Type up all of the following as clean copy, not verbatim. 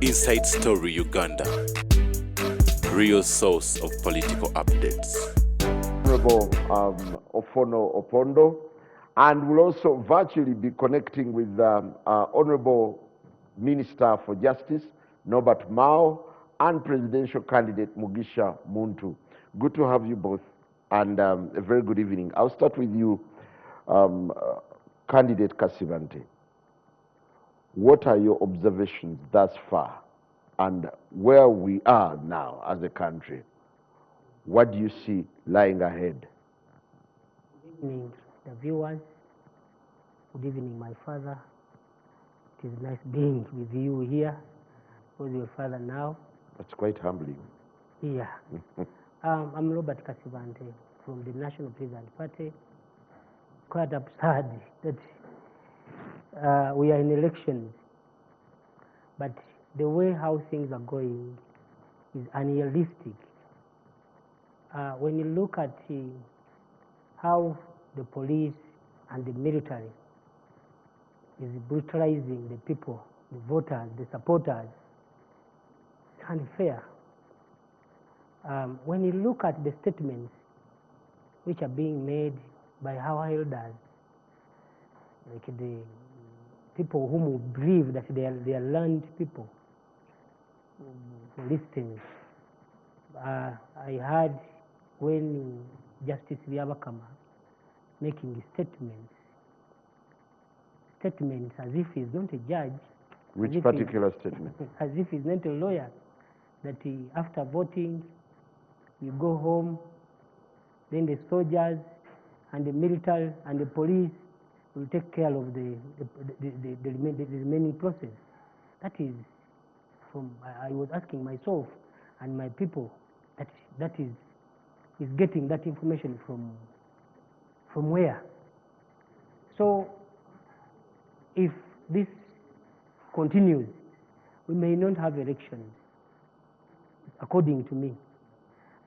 Inside Story Uganda, real source of political updates. Honorable Ofono Opondo, and we'll also virtually be connecting with Honorable Minister for Justice, Norbert Mao, and presidential candidate Mugisha Muntu. Good to have you both, and a very good evening. I'll start with you, candidate Kasibante. What are your observations thus far, and where we are now as a country? What do you see lying ahead? Good evening, the viewers. Good evening, my father. It is nice being with you here, with your father now. That's quite humbling. Yeah. I'm Robert Kasibante from the National Peasant Party. Quite absurd that we are in elections, but the way how things are going is unrealistic. When you look at how the police and the military is brutalizing the people, the voters, the supporters, it's unfair. When you look at the statements which are being made by our elders, like the people whom we believe that they are learned people, for instance, I heard when Justice Lwokukyayisa making statements as if he's not a judge. Which particular statement? As if he's not a lawyer, that after voting, you go home, then the soldiers and the military and the police will take care of the remaining process. That is I was asking myself and my people that is getting that information from where? So if this continues, we may not have elections, according to me.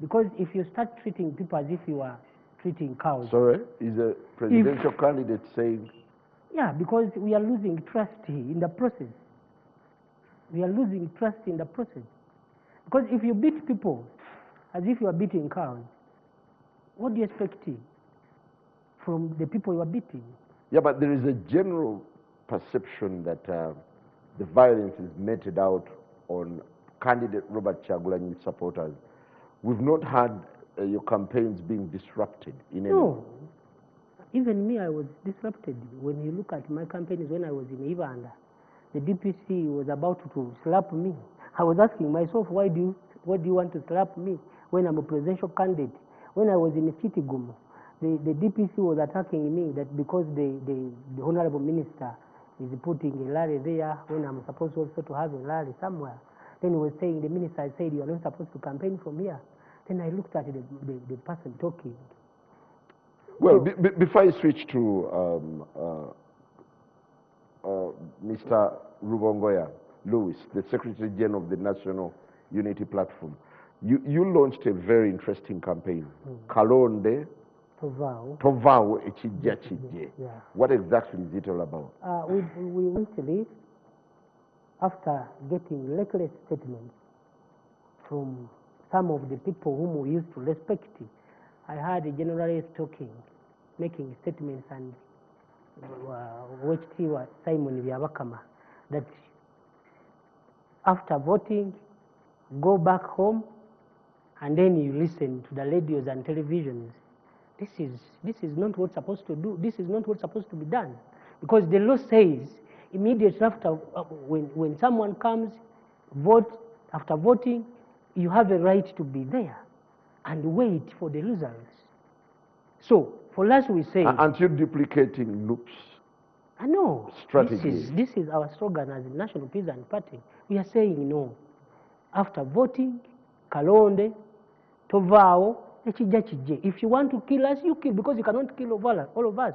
Because if you start treating people as if you are treating cows. Sorry, is a presidential candidate saying? Yeah, because we are losing trust in the process. We are losing trust in the process. Because if you beat people as if you are beating cows, what do you expect from the people you are beating? Yeah, but there is a general perception that the violence is meted out on candidate Robert Kyagulanyi's supporters. We've not had your campaigns being disrupted in any way. No. Even me, I was disrupted. When you look at my campaigns when I was in Ivanda, the DPC was about to slap me. I was asking myself, why do you want to slap me when I'm a presidential candidate? When I was in Chitigum, the DPC was attacking me that because the Honorable Minister is putting a rally there when I'm supposed also to have a rally somewhere. Then he was saying, the minister said, you are not supposed to campaign from here. Then I looked at the person talking. Well, before I switch to Mr. Rubongoya Lewis, the Secretary General of the National Unity Platform, you launched a very interesting campaign, Kalonde Tovao Echijja Chijje. What exactly is it all about? We went to this after getting reckless statements from some of the people whom we used to respect. I heard a generalist talking, making statements, and Simon Lwokukyayisa, that after voting, go back home, and then you listen to the radios and televisions. This is not what's supposed to do. This is not what's supposed to be done, because the law says immediately after, when someone comes, vote, after voting, you have a right to be there and wait for the results. So for us, we say, aren't you duplicating loops? I know. Strategy. This is our slogan as the National Peasant Party. We are saying no. After voting, Kalonde, Tovao, Echijja Chijje. If you want to kill us, you kill, because you cannot kill all of us.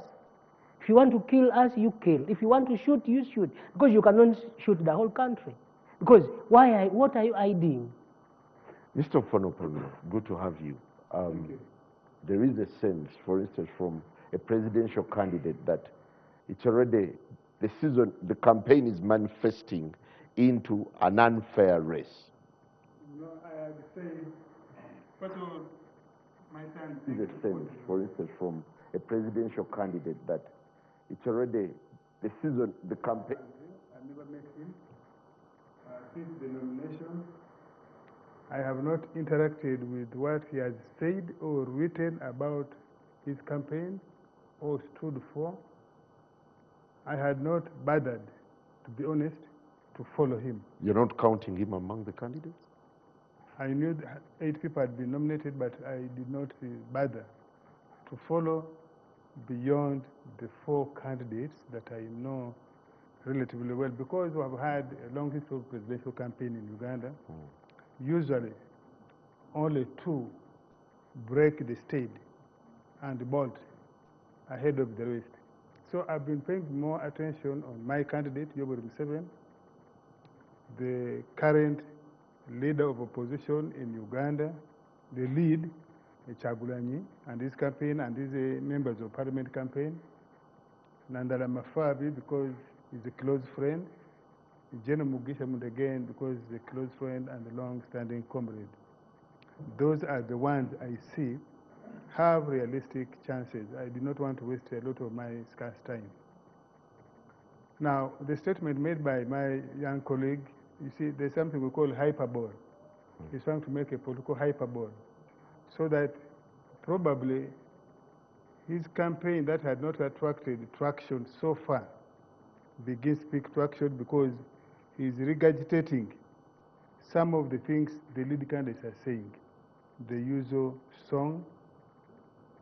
If you want to kill us, you kill. If you want to shoot, you shoot, because you cannot shoot the whole country. Because what are you hiding? Mr. Ofono, good to have you. There is a sense, for instance, from a presidential candidate that it's already, the campaign is manifesting into an unfair race. No, I had said, first of all, my son... Is it sense, for instance, from a presidential candidate that it's already the season, the campaign? I never met him. Since the nomination, I have not interacted with what he has said or written about his campaign or stood for. I had not bothered, to be honest, to follow him. You're not counting him among the candidates? I knew that 8 people had been nominated, but I did not bother to follow beyond the 4 candidates that I know relatively well, because we have had a long history of presidential campaign in Uganda. Usually, only 2 break the stage and bolt ahead of the rest. So I've been paying more attention on my candidate, Yoweri Museveni, the current leader of opposition in Uganda, the lead, Kyagulanyi, and his campaign, and his members of parliament campaign, Nandala Mafabi, because he's a close friend, General Mugisha Mudegen, because he's a close friend and a long-standing comrade. Those are the ones I see have realistic chances. I do not want to waste a lot of my scarce time. Now, the statement made by my young colleague, you see, there's something we call hyperbole. He's trying to make a political hyperbole, so that probably his campaign that had not attracted traction so far begins to pick traction, because he's regurgitating some of the things the lead candidates are saying. The usual song,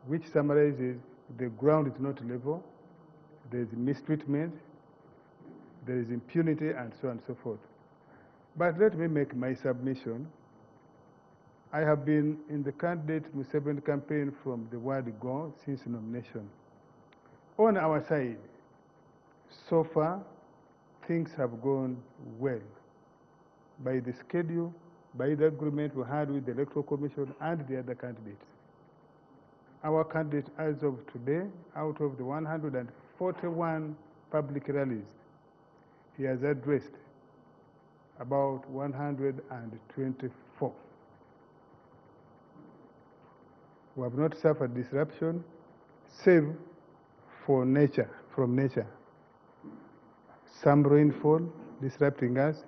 which summarizes the ground is not level, there's mistreatment, there is impunity, and so on and so forth. But let me make my submission. I have been in the candidate Museveni campaign from the word go since nomination. On our side, so far, things have gone well. By the schedule, by the agreement we had with the Electoral Commission and the other candidates. Our candidate, as of today, out of the 141 public rallies, he has addressed about 124. We have not suffered disruption, save for nature, from nature. Some rainfall disrupting us,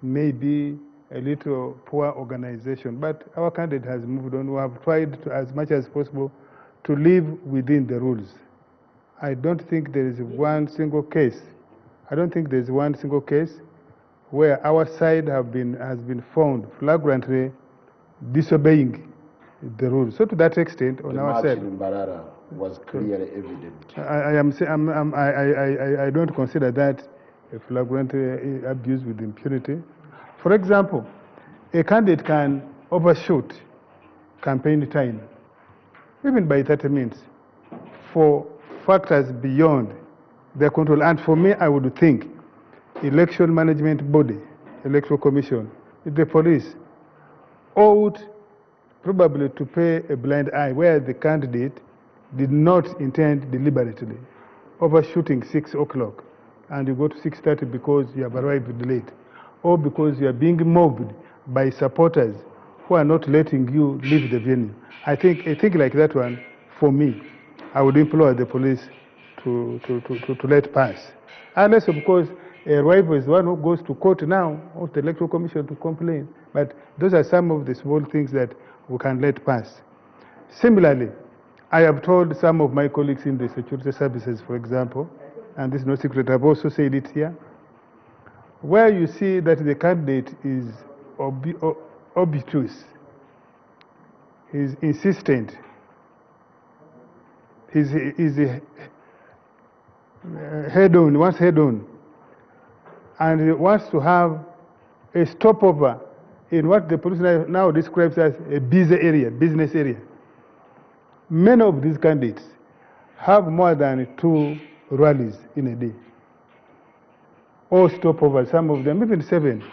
maybe a little poor organization, but our candidate has moved on. We have tried to, as much as possible, to live within the rules. I don't think there is one single case. I don't think there is one single case where our side has been found flagrantly disobeying the rules. So to that extent, on our side, in Mbarara was clearly evident. I don't consider that a flagrant abuse with impunity. For example, a candidate can overshoot campaign time, even by 30 minutes, for factors beyond their control. And for me, I would think election management body, Electoral Commission, the police, ought probably to pay a blind eye where the candidate did not intend deliberately overshooting 6 o'clock and you go to 6:30 because you have arrived late, or because you are being mobbed by supporters who are not letting you leave the venue. I think a thing like that one, for me, I would implore the police to let pass. Unless, of course, a rival is one who goes to court now, or the Electoral Commission to complain. But those are some of the small things that we can let pass. Similarly, I have told some of my colleagues in the security services, for example, and this is no secret, I've also said it here, where you see that the candidate is obtuse, he's insistent, he's head-on, wants head-on, and he wants to have a stopover in what the police now describes as a busy area, business area. Many of these candidates have more than 2 rallies in a day, or stopovers, some of them even 7.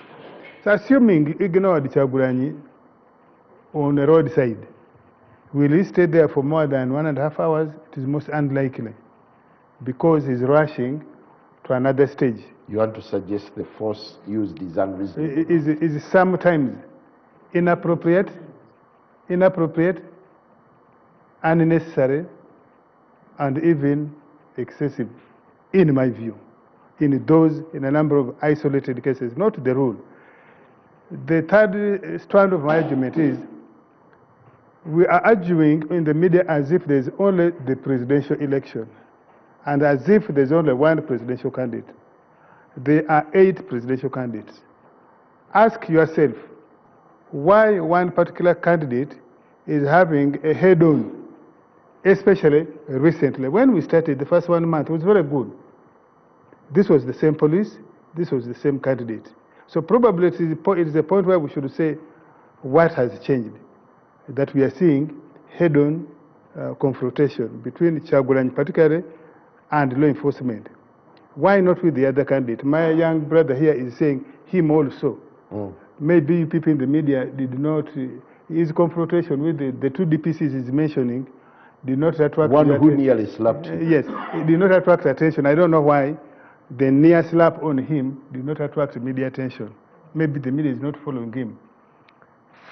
So assuming ignored Kyagulanyi on the roadside, will he stay there for more than 1.5 hours? It is most unlikely, because he's rushing to another stage. You want to suggest the force used is unreasonable? Is sometimes inappropriate, unnecessary, and even excessive, in my view, in a number of isolated cases, not the rule. The third strand of my argument is, we are arguing in the media as if there's only the presidential election, and as if there's only one presidential candidate. There are 8 presidential candidates. Ask yourself, why one particular candidate is having a head-on, especially recently. When we started, the first 1 month, it was very good. This was the same police, this was the same candidate. So probably it is a point where we should say what has changed, that we are seeing head-on confrontation between Kyagulanyi particularly and law enforcement. Why not with the other candidate? My young brother here is saying him also. Maybe people in the media did not, his confrontation with the 2 DPCs is mentioning did not attract one who nearly slapped him. Yes, it did not attract attention. I don't know why the near slap on him did not attract media attention. Maybe the media is not following him.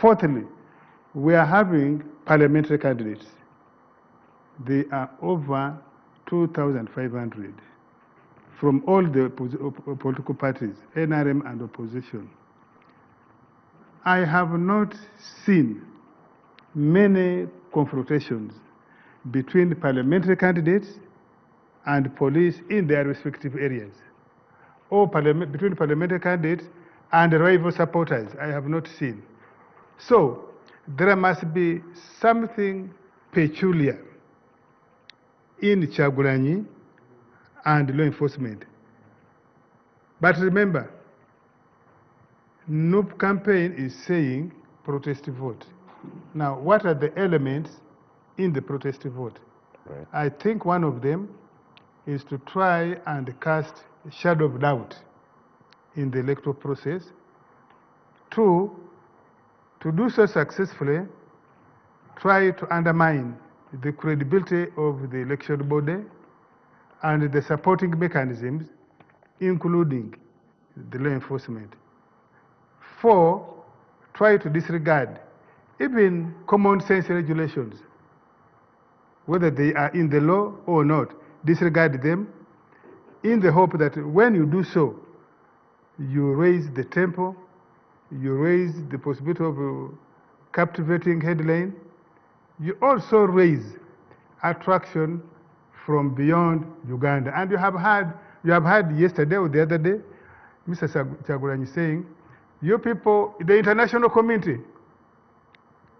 Fourthly, we are having parliamentary candidates. They are over 2,500 from all the political parties, NRM and opposition. I have not seen many confrontations between parliamentary candidates and police in their respective areas, or between parliamentary candidates and rival supporters. I have not seen. So there must be something peculiar in Kyagulanyi and law enforcement. But remember, NUP campaign is saying protest vote. Now, what are the elements in the protest vote? Right. I think one of them is to try and cast a shadow of doubt in the electoral process. 2, to do so successfully, try to undermine the credibility of the election body and the supporting mechanisms, including the law enforcement. 4, try to disregard even common sense regulations, whether they are in the law or not. Disregard them in the hope that when you do so, you raise the tempo, you raise the possibility of captivating headline, you also raise attraction from beyond Uganda. And you have had yesterday or the other day, Mr. Kyagulanyi saying, you people, the international community,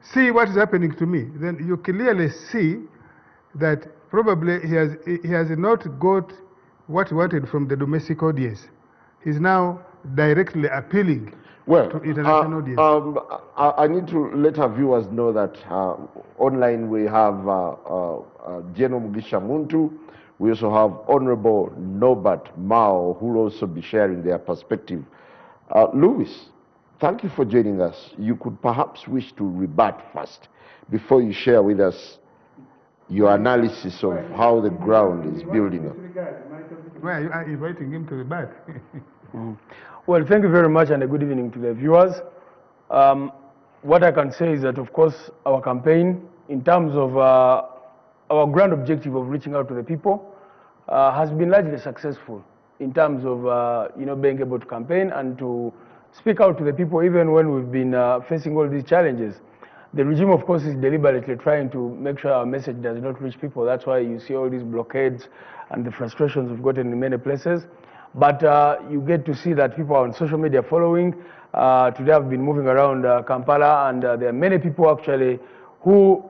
see what is happening to me. Then you clearly see that probably he has not got what he wanted from the domestic audience. He's now directly appealing to international audience. I need to let our viewers know that online we have General Mugisha Muntu. We also have Honorable Norbert Mao, who will also be sharing their perspective. Louis, thank you for joining us. You could perhaps wish to rebut first before you share with us your analysis of how the ground is building up. Why are you inviting him to rebut? Well, thank you very much and a good evening to the viewers. What I can say is that, of course, our campaign, in terms of our grand objective of reaching out to the people, has been largely successful in terms of being able to campaign and to speak out to the people even when we've been facing all these challenges. The regime, of course, is deliberately trying to make sure our message does not reach people. That's why you see all these blockades and the frustrations we've gotten in many places. But you get to see that people are on social media following. Today I've been moving around Kampala, and there are many people actually who,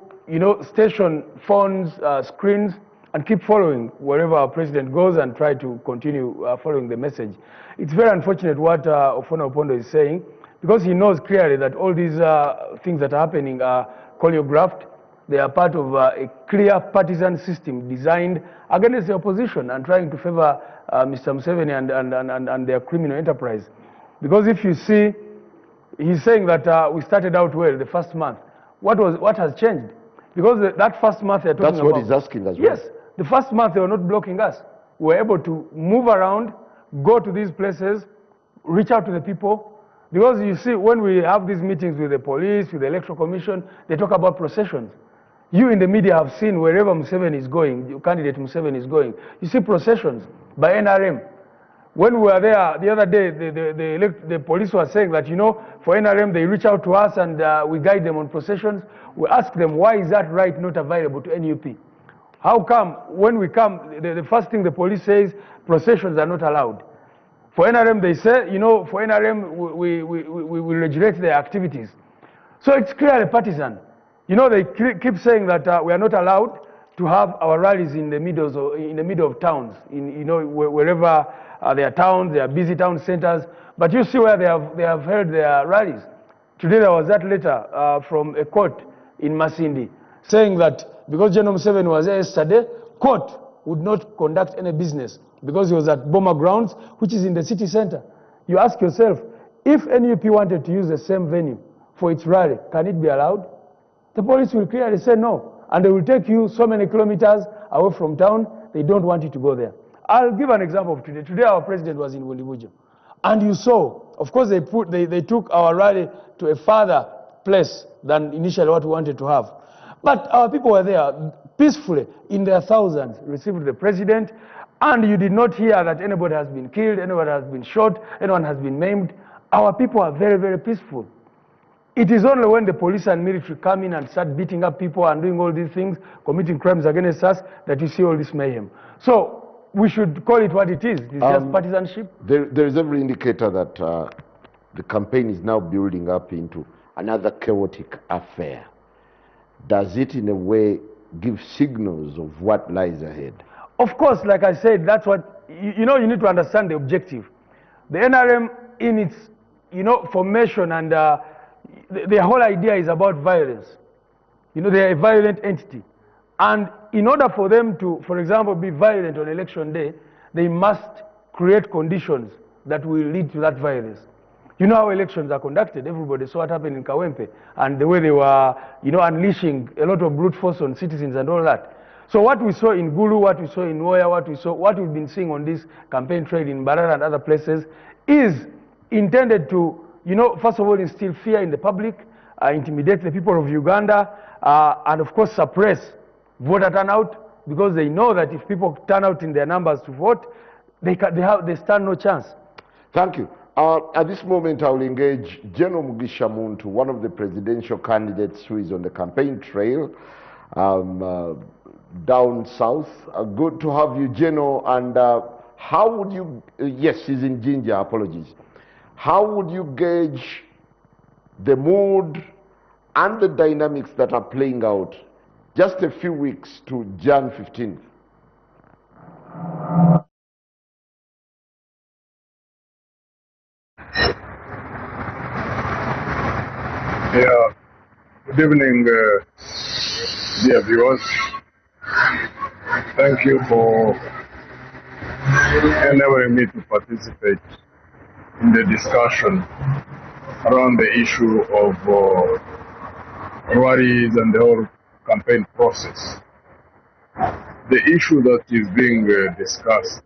station phones, screens, and keep following wherever our president goes and try to continue following the message. It's very unfortunate what Ofona Opondo is saying, because he knows clearly that all these things that are happening are choreographed. They are part of a clear partisan system designed against the opposition and trying to favor Mr. Museveni and their criminal enterprise. Because if you see, he's saying that we started out well the first month. What has changed? Because that first month they're talking about... That's what he's asking as well. Yes, the first month they were not blocking us. we're able to move around, go to these places, reach out to the people. Because you see, when we have these meetings with the police, with the Electoral Commission, they talk about processions. You in the media have seen wherever Museveni is going, candidate Museveni is going, you see processions by NRM. When we were there the other day, the police were saying that, you know, for NRM, they reach out to us and we guide them on processions. We ask them, why is that right not available to NUP? How come when we come, the first thing the police says, processions are not allowed? For NRM, they say, you know, for NRM, we regulate their activities. So it's clearly partisan. You know, they keep saying that we are not allowed to have our rallies in the middle of towns, you know, wherever there are towns, there are busy town centers. But you see where they have held their rallies. Today there was that letter from a court in Masindi saying that because General Museveni was there yesterday, court would not conduct any business because he was at Boma Grounds, which is in the city center. You ask yourself, if NUP wanted to use the same venue for its rally, can it be allowed? The police will clearly say no, and they will take you so many kilometers away from town, they don't want you to go there. I'll give an example of today. Today our president was in Wilibujo, and you saw, of course they took our rally to a farther place than initially what we wanted to have. But our people were there peacefully, in their thousands, received the president, and you did not hear that anybody has been killed, anybody has been shot, anyone has been maimed. Our people are very, very peaceful. It is only when the police and military come in and start beating up people and doing all these things, committing crimes against us, that you see all this mayhem. So we should call it what it is. It's just partisanship. There is every indicator that the campaign is now building up into another chaotic affair. Does it in a way give signals of what lies ahead? Of course, like I said, that's what, you know, you need to understand the objective. The NRM in its, you know, formation and their whole idea is about violence. You know, they are a violent entity. And in order for them to, for example, be violent on election day, they must create conditions that will lead to that violence. You know how elections are conducted. Everybody saw what happened in Kawempe and the way they were, you know, unleashing a lot of brute force on citizens and all that. So what we saw in Gulu, what we saw in Woya, what we've been seeing on this campaign trail in Barara and other places is intended to, you know, first of all, instill fear in the public, intimidate the people of Uganda, and of course suppress voter turnout, because they know that if people turn out in their numbers to vote, they stand no chance. Thank you. At this moment, I will engage General Mugisha Muntu, one of the presidential candidates who is on the campaign trail down south. Good to have you, General. And how would you, yes, he's in Jinja, apologies. How would you gauge the mood and the dynamics that are playing out just a few weeks to Jan 15th? Yeah, good evening, dear viewers. Thank you for enabling me to participate in the discussion around the issue of rallies and the whole campaign process. The issue that is being discussed,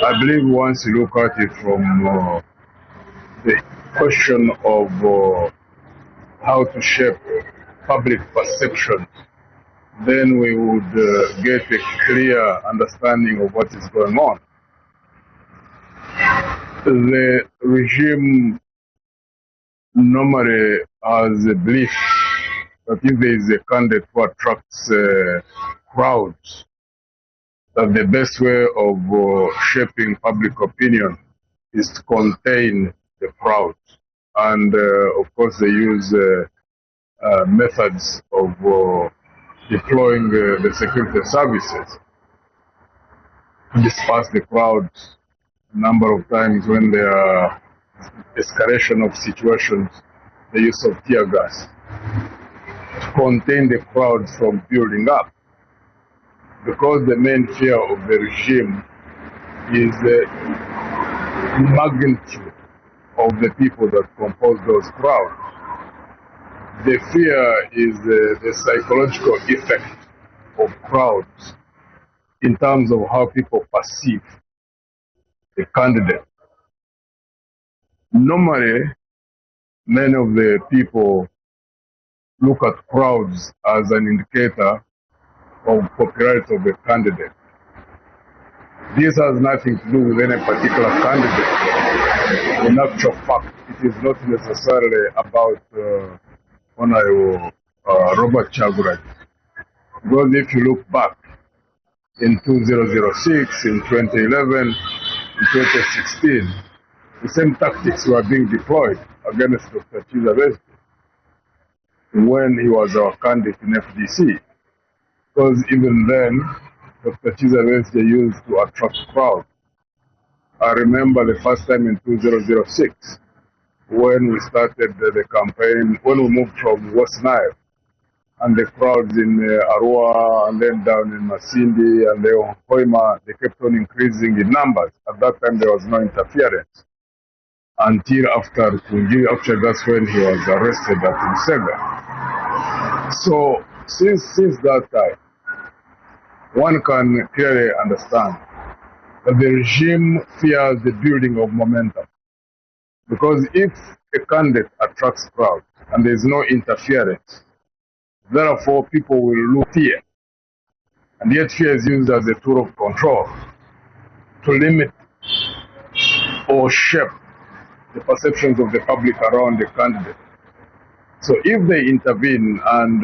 I believe once you look at it from the question of how to shape public perception, then we would get a clear understanding of what is going on. The regime normally has a belief that if there is a candidate who attracts crowds, that the best way of shaping public opinion is to contain the crowd. And of course they use methods of deploying the security services to disperse the crowds. A number of times when there are escalation of situations, the use of tear gas to contain the crowds from building up. Because the main fear of the regime is the magnitude of the people that compose those crowds. The fear is the psychological effect of crowds in terms of how people perceive a candidate. Normally, many of the people look at crowds as an indicator of popularity of a candidate. This has nothing to do with any particular candidate. In actual fact, it is not necessarily about Honorable Robert Chagurai. Because if you look back in 2006, in 2011, in 2016, the same tactics were being deployed against Dr. Chizabes when he was our candidate in FDC. Because even then, Dr. Chizabes used to attract crowds. I remember the first time in 2006 when we started the campaign, when we moved from West Nile, and the crowds in Arua and then down in Masindi and then Hoima, they kept on increasing in numbers. At that time, there was no interference. Until after Tungi, actually that's when he was arrested at Musega. So since that time, one can clearly understand that the regime fears the building of momentum. Because if a candidate attracts crowds and there is no interference, therefore people will lose fear. And yet fear is used as a tool of control to limit or shape the perceptions of the public around the candidate. So if they intervene and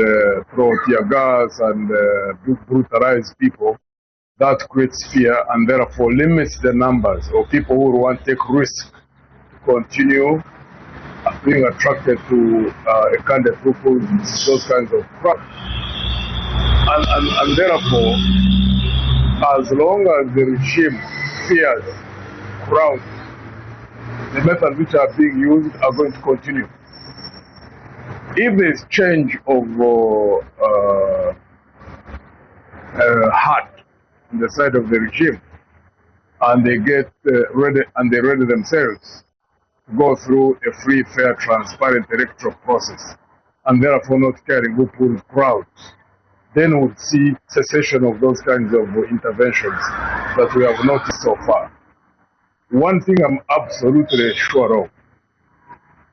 throw tear gas and brutalize people, that creates fear and therefore limits the numbers of people who want to take risks to continue being attracted to a candidate who pulls those kinds of crowds. And therefore, as long as the regime fears crowds, the methods which are being used are going to continue. If there is change of heart on the side of the regime, and they get ready, and they ready themselves to go through a free, fair, transparent electoral process, and therefore not caring who pulls crowds, then we'll see cessation of those kinds of interventions that we have noticed so far. One thing I'm absolutely sure of,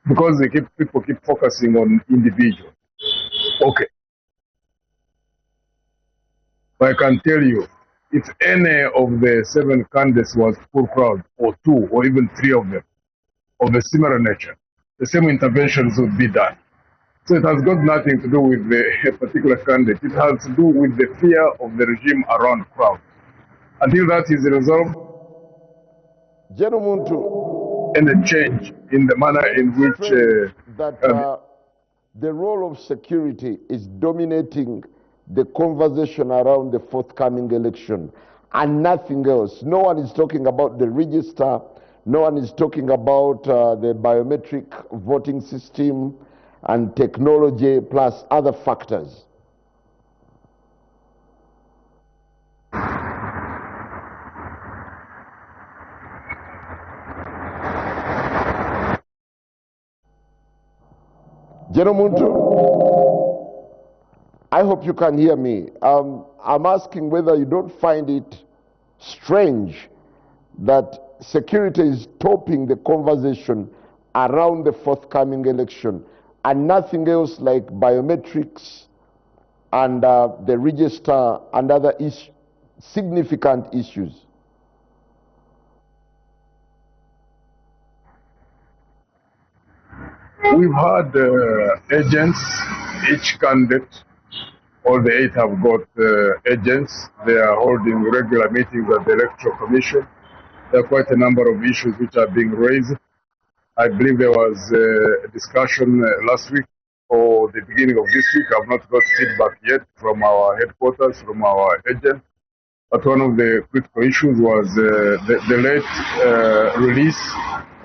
because people keep focusing on individuals. Okay. But I can tell you, if any of the 7 candidates was full crowd, or 2, or even 3 of them, of a similar nature, the same interventions would be done. So it has got nothing to do with a particular candidate. It has to do with the fear of the regime around crowds. Until that is resolved, and a change in the manner in which the role of security is dominating the conversation around the forthcoming election and nothing else. No one is talking about the register. No one is talking about the biometric voting system and technology plus other factors. Gentlemen, I hope you can hear me. I'm asking whether you don't find it strange that security is topping the conversation around the forthcoming election and nothing else like biometrics and the register and other significant issues. We've had agents, each candidate, all the 8 have got agents. They are holding regular meetings at the Electoral Commission. There are quite a number of issues which are being raised. I believe there was a discussion last week or the beginning of this week. I've not got feedback yet from our headquarters, from our agent. But one of the critical issues was the late release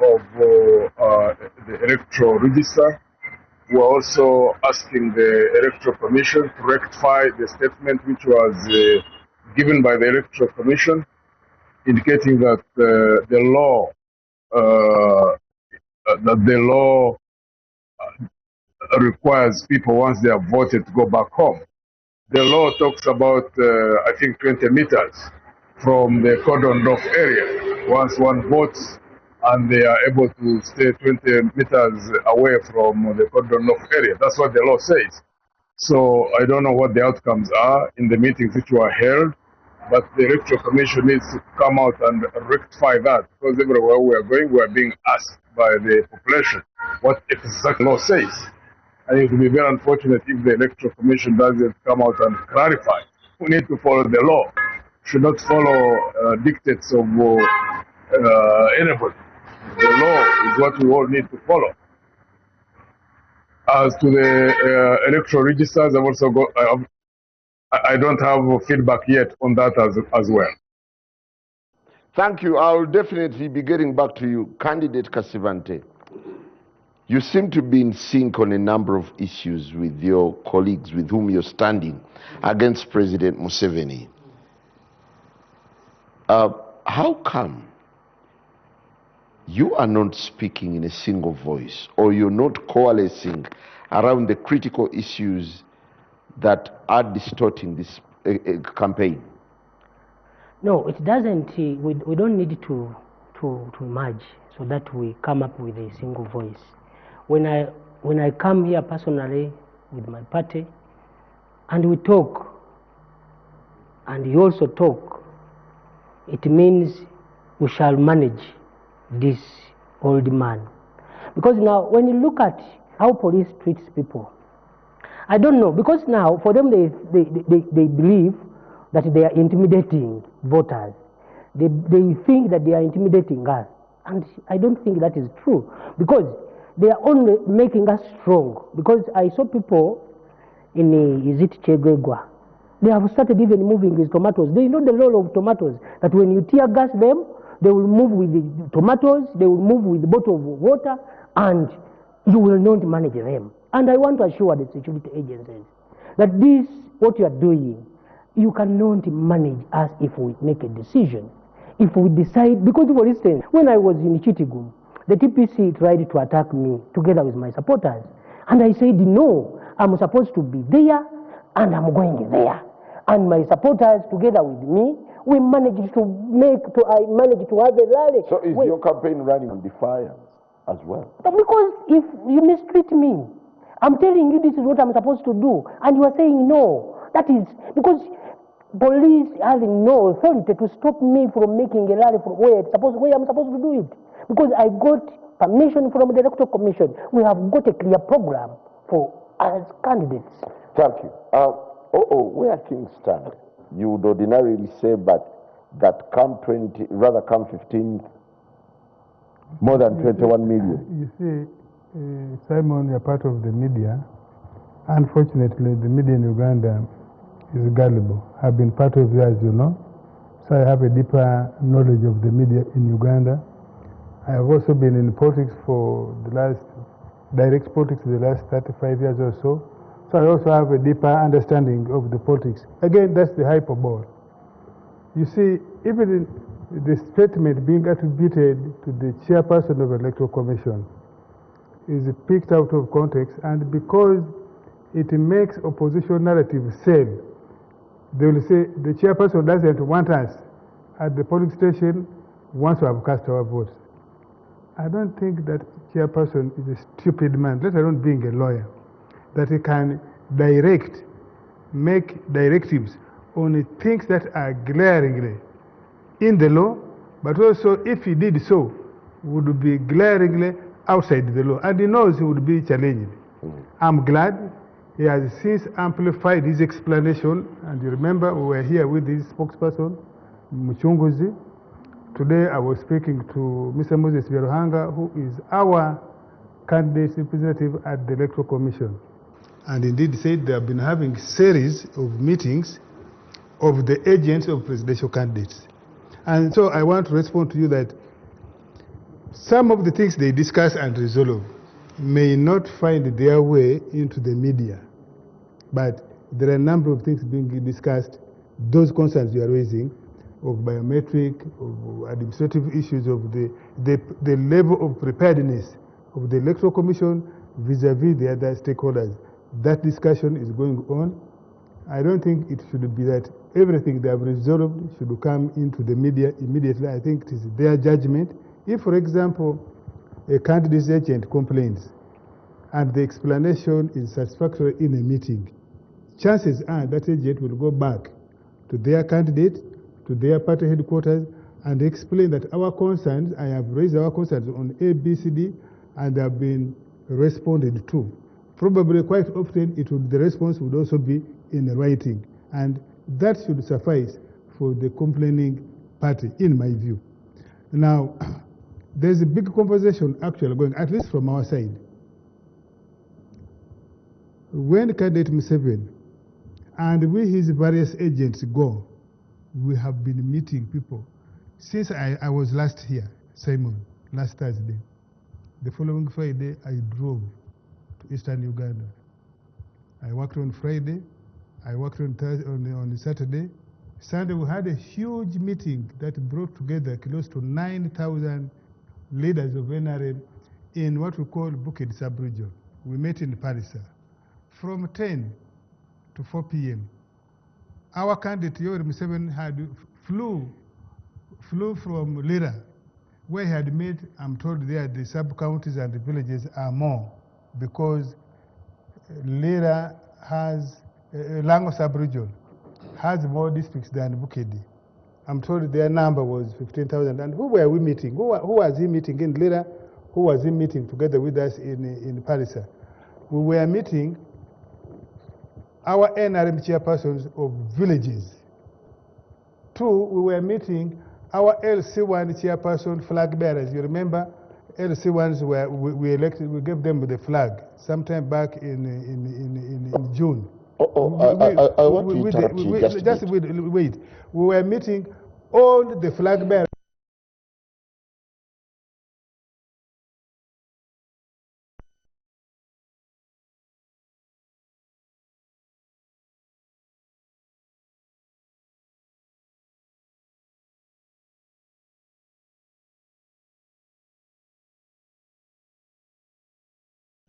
of the electoral register. We're also asking the Electoral Commission to rectify the statement which was given by the Electoral Commission, indicating that the law requires people, once they have voted, to go back home. the law talks about, I think, 20 meters from the cordoned off area. Once one votes and they are able to stay 20 meters away from the cordoned off area. That's what the law says. So I don't know what the outcomes are in the meetings which were held, but the Electoral Commission needs to come out and rectify that, because everywhere we are going, we are being asked by the population what exactly the law says. And it will be very unfortunate if the Electoral Commission doesn't come out and clarify. We need to follow the law. Should not follow dictates of anybody. The law is what we all need to follow. As to the electoral registers, I've also got. I don't have feedback yet on that as well. Thank you. I'll definitely be getting back to you. Candidate Kasivante, you seem to be in sync on a number of issues with your colleagues with whom you're standing against President Museveni. How come you are not speaking in a single voice, or you're not coalescing around the critical issues that are distorting this campaign? No, it doesn't. We don't need to merge so that we come up with a single voice. When I come here personally with my party, and we talk, and you also talk, it means we shall manage this old man. Because now, when you look at how police treats people, I don't know, because now for them they believe that they are intimidating voters. They think that they are intimidating us. And I don't think that is true, because they are only making us strong. Because I saw people in Chegwegwa, they have started even moving with tomatoes. They know the law of tomatoes, that when you tear gas them, they will move with the tomatoes, they will move with a bottle of water, and you will not manage them. And I want to assure the security agencies that this, what you are doing, you cannot manage us if we make a decision. If we decide, because for instance, when I was in Chitigum, the TPC tried to attack me together with my supporters. And I said, no, I'm supposed to be there, and I'm going there. And my supporters together with me, we managed to I managed to have a rally. So is your campaign running on defiance as well? Because if you mistreat me, I'm telling you this is what I'm supposed to do, and you are saying no. That is because police having no authority to stop me from making a rally from where I'm supposed to do it. Because I got permission from the Electoral Commission. We have got a clear program for as candidates. Thank you. Where things stand, you would ordinarily say, but that come 15th, more than 21 million. You see, Simon, you're part of the media. Unfortunately, the media in Uganda is gullible. I've been part of it, as you know. So I have a deeper knowledge of the media in Uganda. I have also been in politics for direct politics the last 35 years or so. So I also have a deeper understanding of the politics. Again, that's the hyperbole. You see, even in the statement being attributed to the chairperson of the Electoral Commission is picked out of context, and because it makes opposition narrative sell, they will say the chairperson doesn't want us at the polling station once we have cast our votes. I don't think that chairperson is a stupid man, let alone being a lawyer, that he can make directives on things that are glaringly in the law, but also if he did so, would be glaringly outside the law, and he knows he would be challenged. I'm glad he has since amplified his explanation, and you remember we were here with his spokesperson, Muchunguzi. Today I was speaking to Mr. Moses Byaruhanga, who is our candidate representative at the Electoral Commission. And indeed said they have been having series of meetings of the agents of presidential candidates. And so I want to respond to you that some of the things they discuss and resolve may not find their way into the media. But there are a number of things being discussed, those concerns you are raising, of biometric, of administrative issues, of the level of preparedness of the Electoral Commission vis-a-vis the other stakeholders. That discussion is going on, I don't think it should be that everything they have resolved should come into the media immediately. I think it is their judgment. If, for example, a candidate's agent complains and the explanation is satisfactory in a meeting, chances are that agent will go back to their candidate, to their party headquarters, and explain that our concerns, I have raised our concerns on A, B, C, D, and they have been responded to. Probably quite often the response would also be in writing, and that should suffice for the complaining party, in my view. Now, there's a big conversation actually going, at least from our side. When candidate Museveni and we, his various agents, go, we have been meeting people. Since I was last here, Simon, last Thursday, the following Friday, I drove to Eastern Uganda. I worked on Friday, I worked on Saturday. Sunday, we had a huge meeting that brought together close to 9,000 leaders of NRM in what we call Bukit sub-region. We met in Paris from 10 to 4 p.m. Our candidate, Yoweri Museveni, flew from Lira, where he had made, I'm told there, the sub-counties and the villages are more, because Lira has, Lango sub-region, has more districts than Bukedi. I'm told their number was 15,000. And who were we meeting? Who was he meeting in Lira? Who was he meeting together with us in Paris? We were meeting our NRM chairpersons of villages. 2, we were meeting our LC1 chairperson flag bearers. You remember, LC1s we elected, we gave them the flag sometime back in June. I want to interrupt you just a bit. Wait. We were meeting all the flag bearers.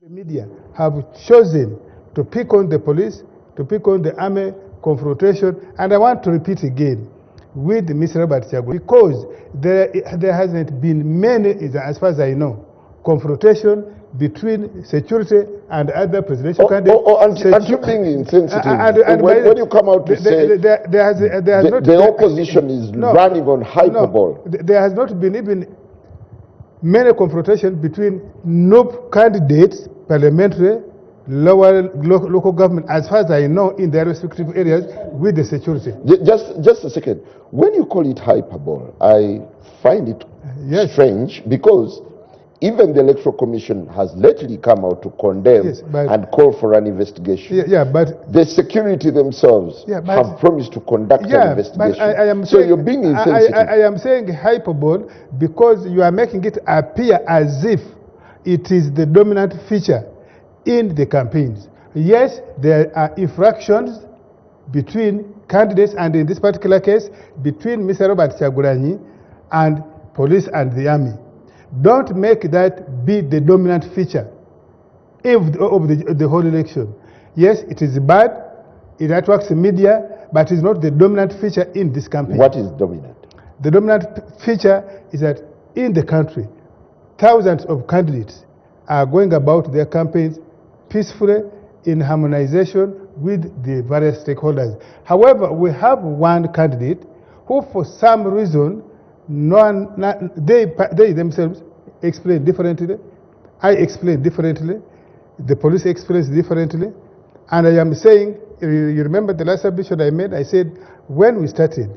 The media have chosen to pick on the police, to pick on the army confrontation, and I want to repeat again with Mr. Robert Chago, because there hasn't been many, as far as I know, confrontation between security and other presidential candidates. And you being insensitive. When you come out to say the opposition is running on hyperbole. There has not been even many confrontations between NOP candidates, parliamentary, lower local government, as far as I know, in their respective areas with the security. Just a second. When you call it hyperbole, I find it strange, because even the Electoral Commission has lately come out to condemn and call for an investigation. But the security themselves have promised to conduct an investigation. But so you're being insensitive. I am saying hyperbole because you are making it appear as if it is the dominant feature in the campaigns. Yes, there are infractions between candidates, and in this particular case, between Mr. Robert Kyagulanyi and police and the army. Don't make that be the dominant feature of the whole election. Yes, it is bad, it attracts the media, but it's not the dominant feature in this campaign. What is dominant? The dominant feature is that in the country, thousands of candidates are going about their campaigns peacefully, in harmonization with the various stakeholders. However, we have one candidate who, for some reason, they themselves explain differently. I explain differently. The police explains differently. And I am saying, you remember the last submission I made? I said, when we started,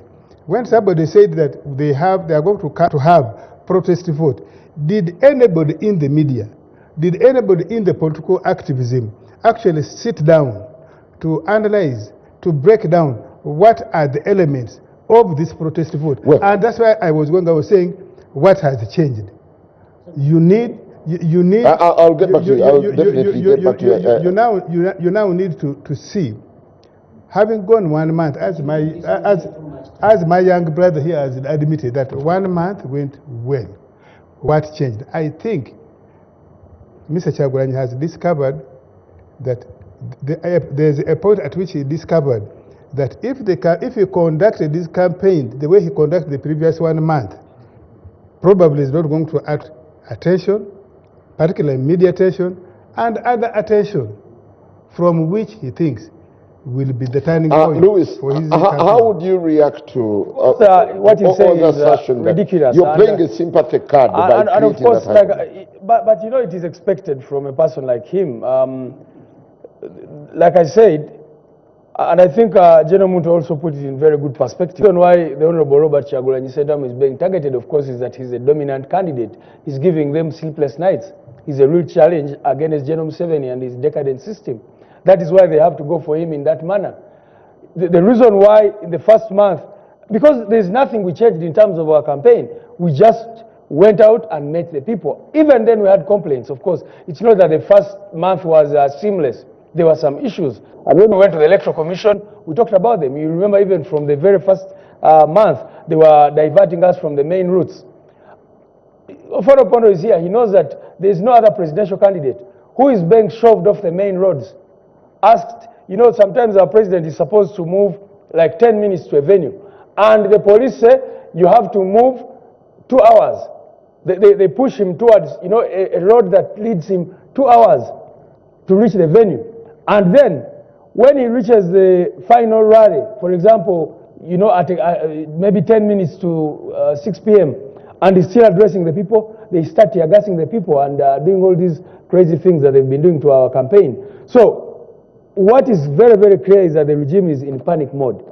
when somebody said that they are going to have protest vote, did anybody in the media, did anybody in the political activism actually sit down to analyze, to break down what are the elements of this protest vote? And that's why I was saying, what has changed? You need. I'll get back to you. I'll definitely get back to you. You now need to see, having gone 1 month, as my young brother here has admitted that 1 month went well. What changed? I think Mr. Kyagulanyi has discovered that there's a point at which he discovered that if he conducted this campaign the way he conducted the previous 1 month, probably is not going to attract attention, particularly media attention, and other attention from which he thinks will be the turning point Louis, for his how would you react to what he's saying is ridiculous? You're playing a sympathy card by and of creating course, that but you know, it is expected from a person like him. Like I said, and I think General Muntu also put it in very good perspective. The reason why the Honorable Robert Kyagulanyi Ssentamu is being targeted, of course, is that he's a dominant candidate. He's giving them sleepless nights. He's a real challenge against General Museveni and his decadent system. That is why they have to go for him in that manner. The reason why in the first month, because there's nothing we changed in terms of our campaign. We just went out and met the people. Even then we had complaints, of course. It's not that the first month was seamless. There were some issues. And when we went to the Electoral Commission, we talked about them. You remember even from the very first month, they were diverting us from the main routes. Ofano Pondo is here. He knows that there is no other presidential candidate who is being shoved off the main roads. Asked, you know, sometimes our president is supposed to move like 10 minutes to a venue. And the police say, you have to move 2 hours. They push him towards, you know, a road that leads him 2 hours to reach the venue. And then, when he reaches the final rally, for example, you know, at maybe 10 minutes to 6 p.m., and he's still addressing the people, they start tear gassing the people and doing all these crazy things that they've been doing to our campaign. So, what is very, very clear is that the regime is in panic mode.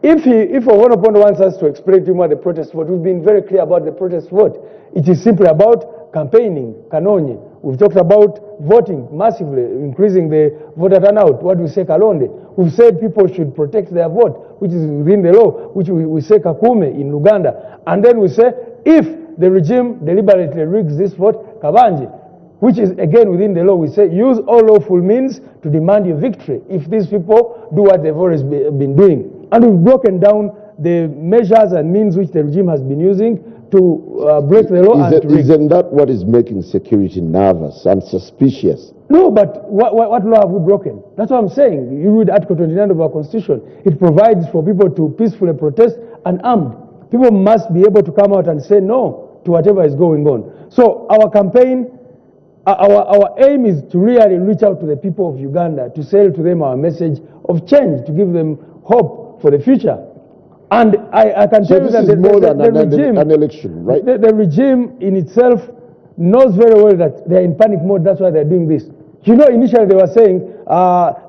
If Owono Pondo wants us to explain to him what the protest vote, we've been very clear about the protest vote. It is simply about campaigning, kanonye. We've talked about voting massively, increasing the voter turnout, what we say kalonde. We've said people should protect their vote, which is within the law, which we say kakume in Uganda. And then we say, if the regime deliberately rigs this vote, kabanje, which is again within the law, we say use all lawful means to demand your victory if these people do what they've always been doing. And we've broken down the measures and means which the regime has been using to break the law and to rig. Isn't that what is making security nervous and suspicious? No, but what law have we broken? That's what I'm saying. You read Article 29 of our Constitution. It provides for people to peacefully protest unarmed. People must be able to come out and say no to whatever is going on. So our campaign, our aim is to really reach out to the people of Uganda, to sell to them our message of change, to give them hope for the future. And I can tell you that the regime, an election, right? The regime in itself knows very well that they're in panic mode. That's why they're doing this. You know, initially they were saying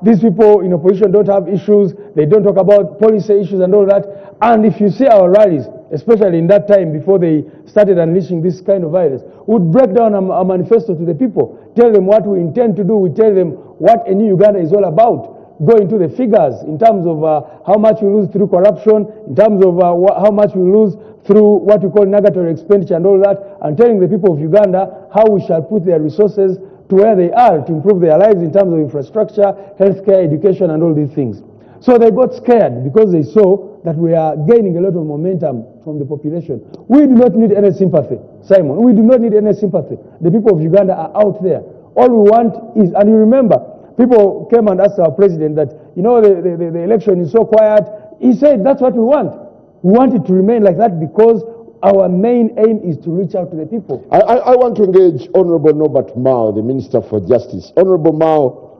these people in opposition don't have issues. They don't talk about policy issues and all that. And if you see our rallies, especially in that time before they started unleashing this kind of violence, we would break down a manifesto to the people, tell them what we intend to do. We tell them what a new Uganda is all about. Go into the figures in terms of how much we lose through corruption, in terms of how much we lose through what we call negatory expenditure and all that, and telling the people of Uganda how we shall put their resources to where they are to improve their lives in terms of infrastructure, healthcare, education, and all these things. So they got scared because they saw that we are gaining a lot of momentum from the population. We do not need any sympathy, Simon. We do not need any sympathy. The people of Uganda are out there. All we want is, and you remember, people came and asked our president that, you know, the election is so quiet. He said, that's what we want. We want it to remain like that because our main aim is to reach out to the people. I want to engage Honorable Norbert Mao, the Minister for Justice. Honorable Mao,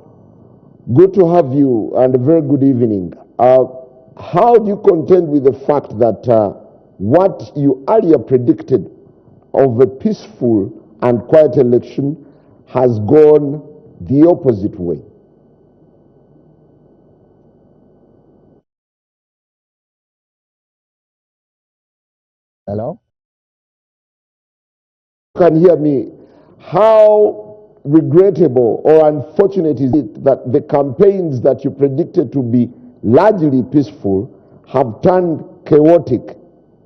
good to have you and a very good evening. How do you contend with the fact that what you earlier predicted of a peaceful and quiet election has gone the opposite way? Hello? You can hear me. How regrettable or unfortunate is it that the campaigns that you predicted to be largely peaceful have turned chaotic,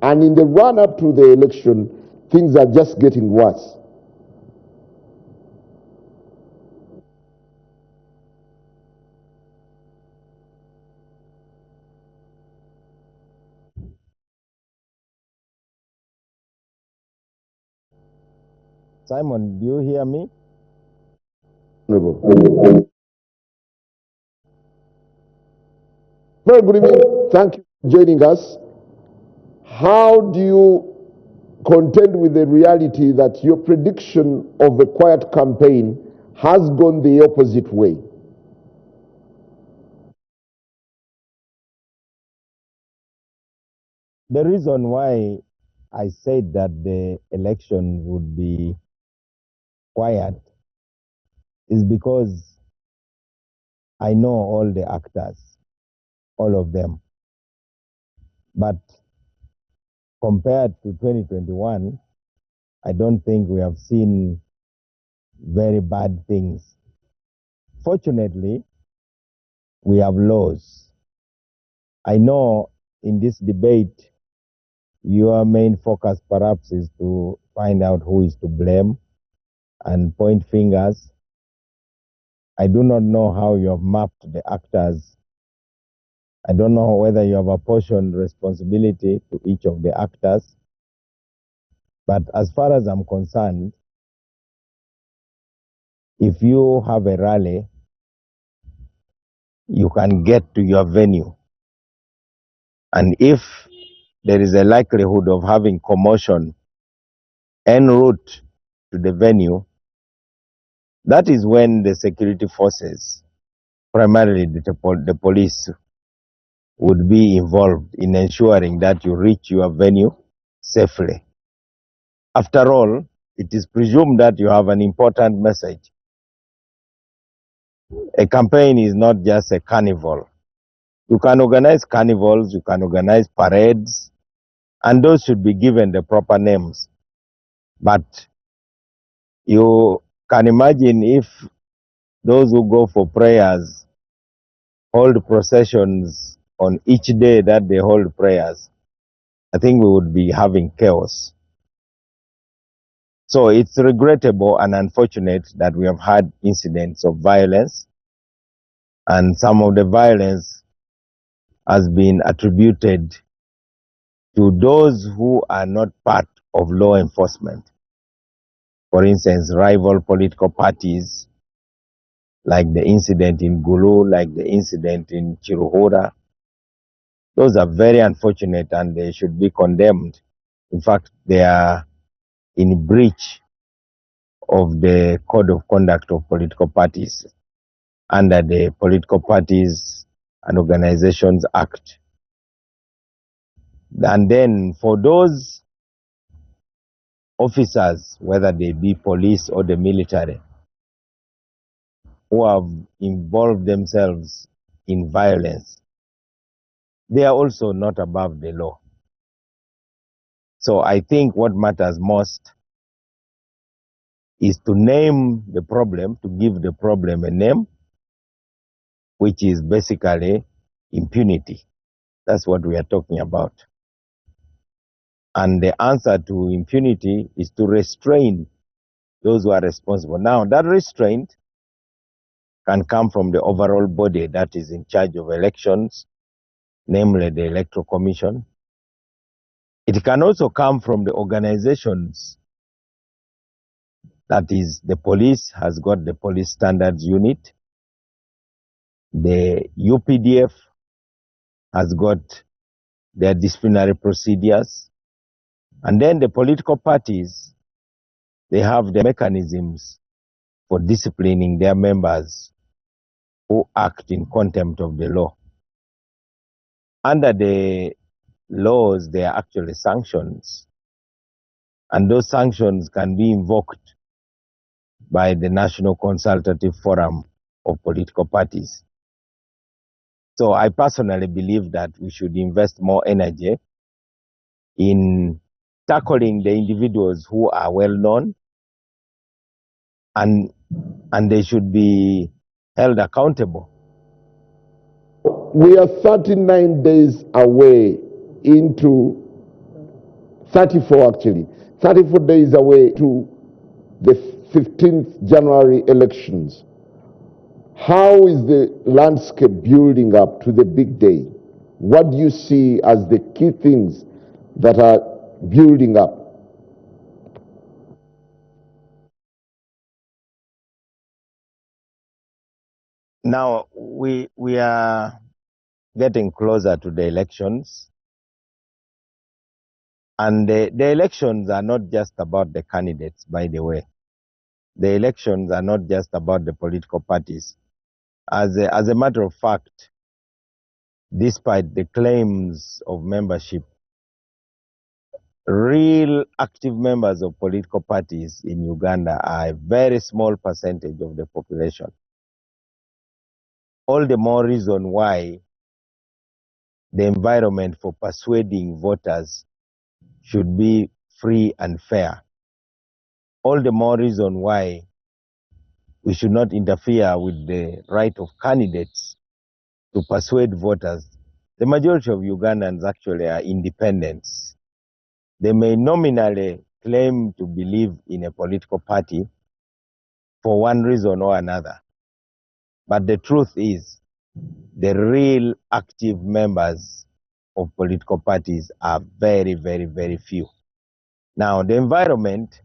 and in the run-up to the election, things are just getting worse? Simon, do you hear me? Honorable. Very good evening. Thank you for joining us. How do you contend with the reality that your prediction of a quiet campaign has gone the opposite way? The reason why I said that the election would be quiet is because I know all the actors, all of them. But compared to 2021, I don't think we have seen very bad things. Fortunately, we have laws. I know in this debate, your main focus perhaps is to find out who is to blame and point fingers. I do not know how you have mapped the actors. I don't know whether you have apportioned responsibility to each of the actors. But as far as I'm concerned, if you have a rally, you can get to your venue. And if there is a likelihood of having commotion en route to the venue, that is when the security forces, primarily the police, would be involved in ensuring that you reach your venue safely. After all, it is presumed that you have an important message. A campaign is not just a carnival. You can organize carnivals, you can organize parades, and those should be given the proper names. But you can imagine if those who go for prayers hold processions on each day that they hold prayers, I think we would be having chaos. So it's regrettable and unfortunate that we have had incidents of violence, and some of the violence has been attributed to those who are not part of law enforcement. For instance, rival political parties, like the incident in Gulu, like the incident in Chiruhura. Those are very unfortunate and they should be condemned. In fact, they are in breach of the Code of Conduct of Political Parties under the Political Parties and Organizations Act. And then for those officers, whether they be police or the military, who have involved themselves in violence, they are also not above the law. So I think what matters most is to name the problem, to give the problem a name, which is basically impunity. That's what we are talking about. And the answer to impunity is to restrain those who are responsible. Now, that restraint can come from the overall body that is in charge of elections, namely the Electoral Commission. It can also come from the organizations. That is, the police has got the Police Standards Unit. The UPDF has got their disciplinary procedures. And then the political parties, they have the mechanisms for disciplining their members who act in contempt of the law. Under the laws, there are actually sanctions. And those sanctions can be invoked by the National Consultative Forum of Political Parties. So I personally believe that we should invest more energy in tackling the individuals who are well known, and they should be held accountable. We are 39 days away into 34 actually, 34 days away to the 15th January elections. How is the landscape building up to the big day? What do you see as the key things that are building up? Now, we are getting closer to the elections. And the elections are not just about the candidates, by the way. The elections are not just about the political parties. As a matter of fact, despite the claims of membership, real active members of political parties in Uganda are a very small percentage of the population. All the more reason why the environment for persuading voters should be free and fair. All the more reason why we should not interfere with the right of candidates to persuade voters. The majority of Ugandans actually are independents. They may nominally claim to believe in a political party for one reason or another. But the truth is, the real active members of political parties are very, very, very few. Now, the environment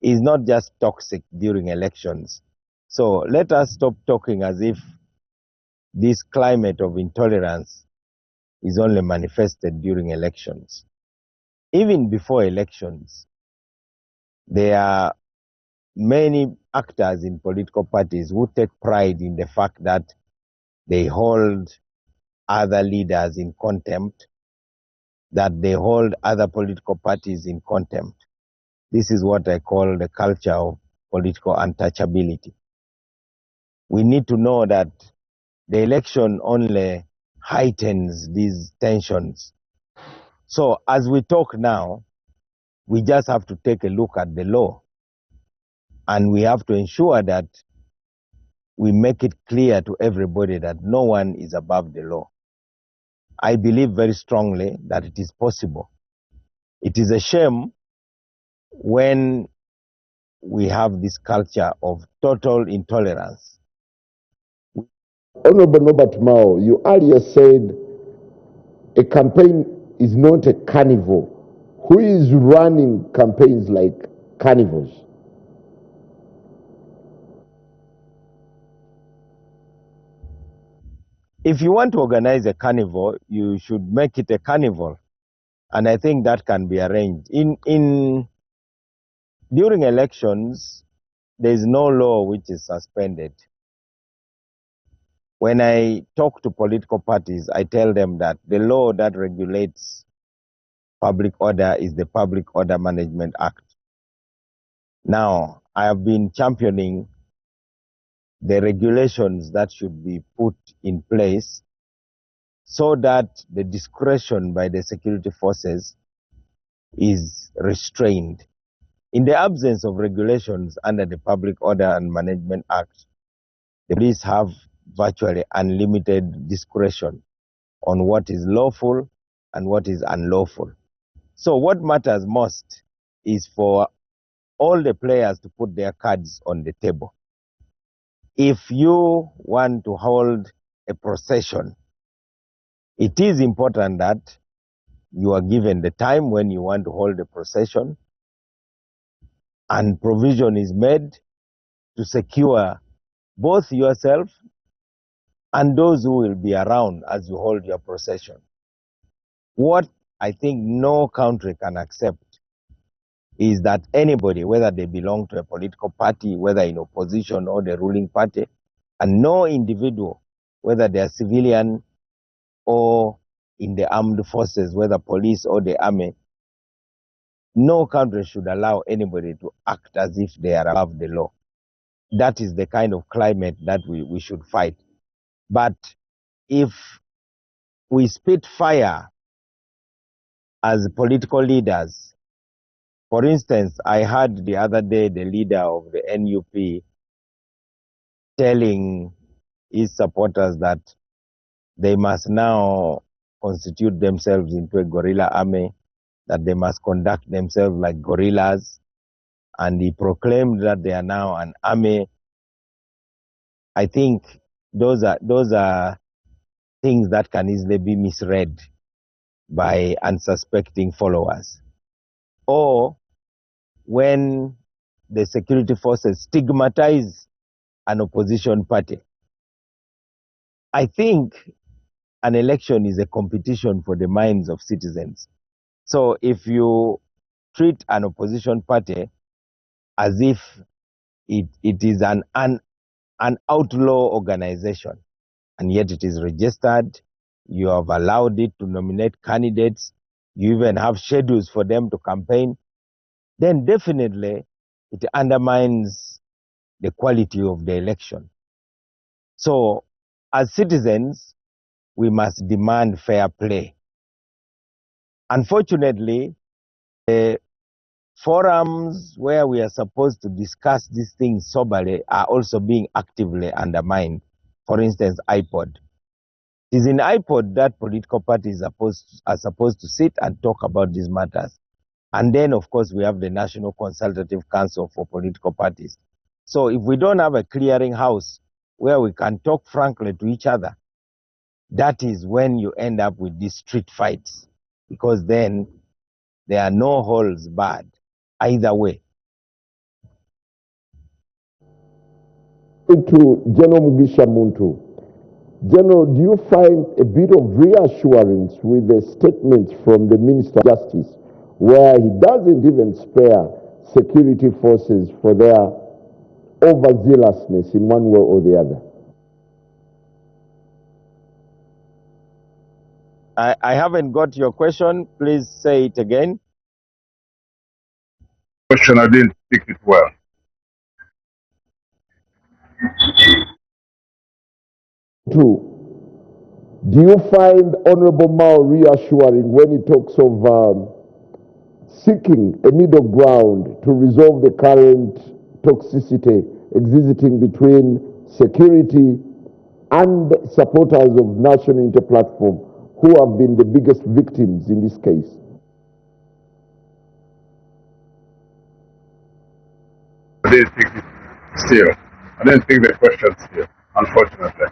is not just toxic during elections. So let us stop talking as if this climate of intolerance is only manifested during elections. Even before elections, there are many actors in political parties who take pride in the fact that they hold other leaders in contempt, that they hold other political parties in contempt. This is what I call the culture of political untouchability. We need to know that the election only heightens these tensions. So as we talk now, we just have to take a look at the law, and we have to ensure that we make it clear to everybody that no one is above the law. I believe very strongly that it is possible. It is a shame when we have this culture of total intolerance. Honorable Norbert Mao, you earlier said a campaign is not a carnival. Who is running campaigns like carnivals? If you want to organize a carnival, you should make it a carnival. And I think that can be arranged. During elections, there is no law which is suspended. When I talk to political parties, I tell them that the law that regulates public order is the Public Order Management Act. Now, I have been championing the regulations that should be put in place so that the discretion by the security forces is restrained. In the absence of regulations under the Public Order and Management Act, the police have virtually unlimited discretion on what is lawful and what is unlawful. So what matters most is for all the players to put their cards on the table. If you want to hold a procession, it is important that you are given the time when you want to hold a procession, and provision is made to secure both yourself and those who will be around as you hold your procession. What I think no country can accept is that anybody, whether they belong to a political party, whether in opposition or the ruling party, and no individual, whether they are civilian or in the armed forces, whether police or the army, no country should allow anybody to act as if they are above the law. That is the kind of climate that we should fight. But if we spit fire as political leaders, for instance, I heard the other day the leader of the NUP telling his supporters that they must now constitute themselves into a guerrilla army, that they must conduct themselves like guerrillas, and he proclaimed that they are now an army. I think those are things that can easily be misread by unsuspecting followers. Or when the security forces stigmatize an opposition party. I think an election is a competition for the minds of citizens. So if you treat an opposition party as if it is an outlaw organization, and yet it is registered, you have allowed it to nominate candidates, you even have schedules for them to campaign, then definitely it undermines the quality of the election. So as citizens, we must demand fair play. Unfortunately, the forums where we are supposed to discuss these things soberly are also being actively undermined. For instance, iPod. It is in iPod that political parties are supposed to sit and talk about these matters. And then, of course, we have the National Consultative Council for Political Parties. So if we don't have a clearing house where we can talk frankly to each other, that is when you end up with these street fights, because then there are no holes barred either way. To General Mugisha Muntu. General, do you find a bit of reassurance with the statements from the Minister of Justice, where he doesn't even spare security forces for their overzealousness in one way or the other? I haven't got your question. Please say it again. Question, I didn't pick it well. Two, do you find Honorable Mao reassuring when he talks of seeking a middle ground to resolve the current toxicity existing between security and supporters of National Interplatform, who have been the biggest victims in this case? I didn't pick it still. I didn't pick the question still, unfortunately.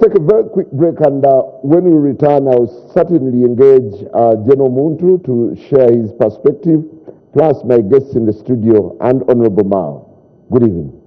Take a very quick break, and when we return, I'll certainly engage General Muntu to share his perspective, plus my guests in the studio and Honorable Mao. Good evening.